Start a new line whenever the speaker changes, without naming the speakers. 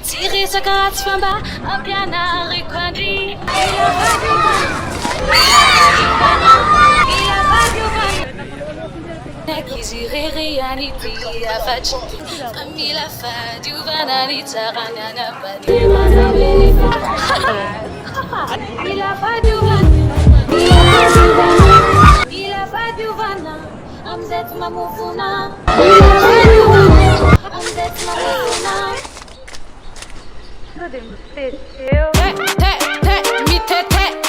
Tirer sa karat famba, apiana rikwandi. Nakizire reality afachi, famila fa diuvana nitarana na bani. Ila fa diuvana, amzet mamufuna. Amzet mamufuna. Te, te, te, mi te, te.